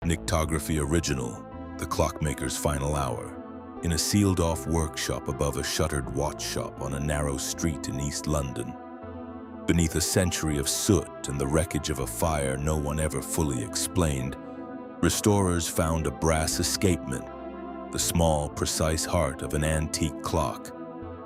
Nyctography Original, the Clockmaker's final hour, in a sealed-off workshop above a shuttered watch shop on a narrow street in East London. Beneath a century of soot and the wreckage of a fire no one ever fully explained, restorers found a brass escapement, the small, precise heart of an antique clock,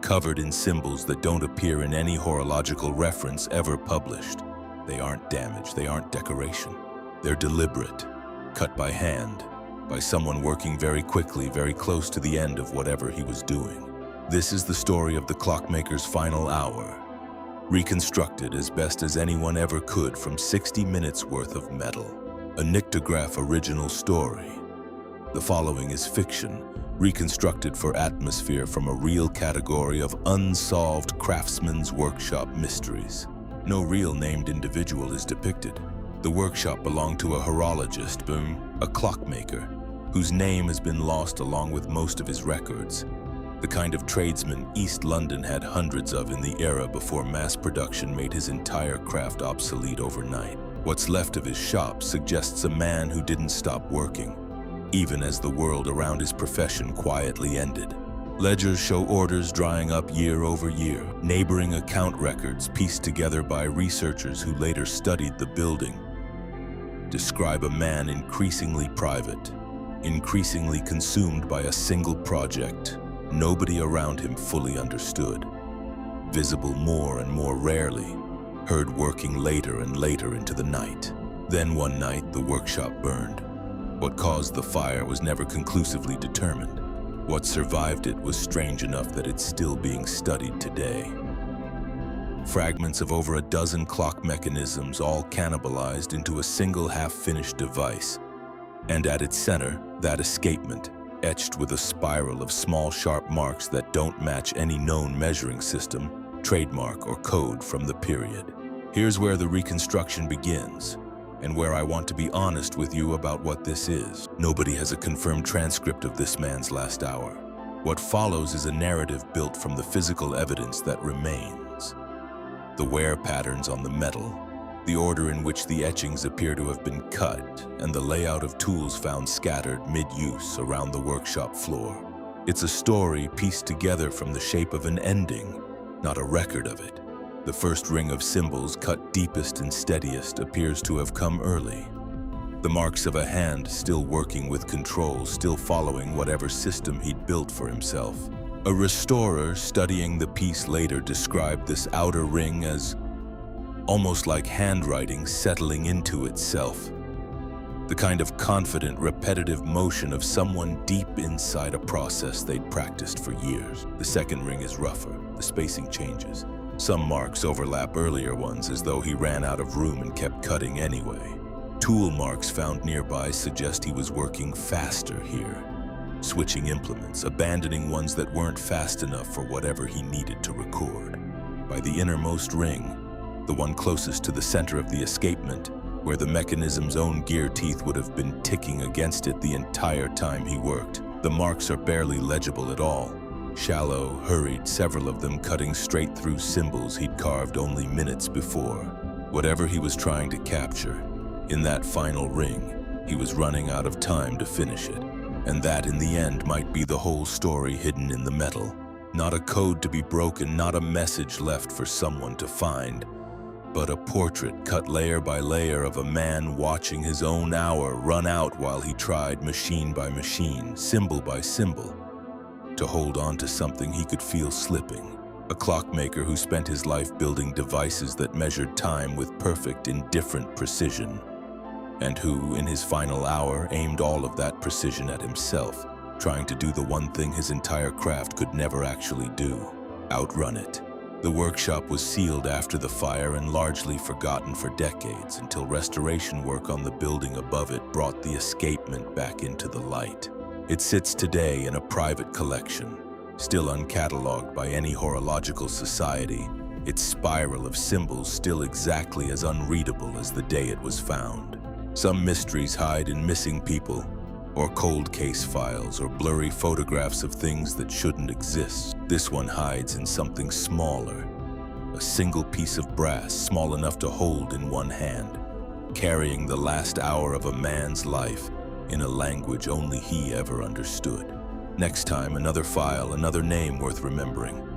covered in symbols that don't appear in any horological reference ever published. They aren't damage, they aren't decoration. They're deliberate, cut by hand, by someone working very quickly, very close to the end of whatever he was doing. This is the story of the Clockmaker's final hour, reconstructed as best as anyone ever could from 60 minutes worth of metal. A Nyctograph Original Story. The following is fiction, reconstructed for atmosphere from a real category of unsolved craftsman's workshop mysteries. No real named individual is depicted. The workshop belonged to a horologist, a clockmaker, whose name has been lost along with most of his records. The kind of tradesman East London had hundreds of in the era before mass production made his entire craft obsolete overnight. What's left of his shop suggests a man who didn't stop working, even as the world around his profession quietly ended. Ledgers show orders drying up year over year. Neighboring account records pieced together by researchers who later studied the building describe a man increasingly private, increasingly consumed by a single project nobody around him fully understood. Visible more and more rarely, heard working later and later into the night. Then one night, the workshop burned. What caused the fire was never conclusively determined. What survived it was strange enough that it's still being studied today. Fragments of over a dozen clock mechanisms all cannibalized into a single half-finished device. And at its center, that escapement, etched with a spiral of small sharp marks that don't match any known measuring system, trademark, or code from the period. Here's where the reconstruction begins, and where I want to be honest with you about what this is. Nobody has a confirmed transcript of this man's last hour. What follows is a narrative built from the physical evidence that remains. The wear patterns on the metal, the order in which the etchings appear to have been cut, and the layout of tools found scattered mid-use around the workshop floor. It's a story pieced together from the shape of an ending, not a record of it. The first ring of symbols, cut deepest and steadiest, appears to have come early. The marks of a hand still working with control, still following whatever system he'd built for himself. A restorer studying the piece later described this outer ring as almost like handwriting settling into itself. The kind of confident, repetitive motion of someone deep inside a process they'd practiced for years. The second ring is rougher. The spacing changes. Some marks overlap earlier ones as though he ran out of room and kept cutting anyway. Tool marks found nearby suggest he was working faster here, switching implements, abandoning ones that weren't fast enough for whatever he needed to record. By the innermost ring, the one closest to the center of the escapement, where the mechanism's own gear teeth would have been ticking against it the entire time he worked, the marks are barely legible at all. Shallow, hurried, several of them cutting straight through symbols he'd carved only minutes before. Whatever he was trying to capture, in that final ring, he was running out of time to finish it. And that, in the end, might be the whole story hidden in the metal. Not a code to be broken, not a message left for someone to find, but a portrait cut layer by layer of a man watching his own hour run out while he tried, machine by machine, symbol by symbol, to hold on to something he could feel slipping. A clockmaker who spent his life building devices that measured time with perfect, indifferent precision, and who, in his final hour, aimed all of that precision at himself, trying to do the one thing his entire craft could never actually do: outrun it. The workshop was sealed after the fire and largely forgotten for decades until restoration work on the building above it brought the escapement back into the light. It sits today in a private collection, still uncatalogued by any horological society, its spiral of symbols still exactly as unreadable as the day it was found. Some mysteries hide in missing people, or cold case files, or blurry photographs of things that shouldn't exist. This one hides in something smaller, a single piece of brass small enough to hold in one hand, carrying the last hour of a man's life, in a language only he ever understood. Next time, another file, another name worth remembering.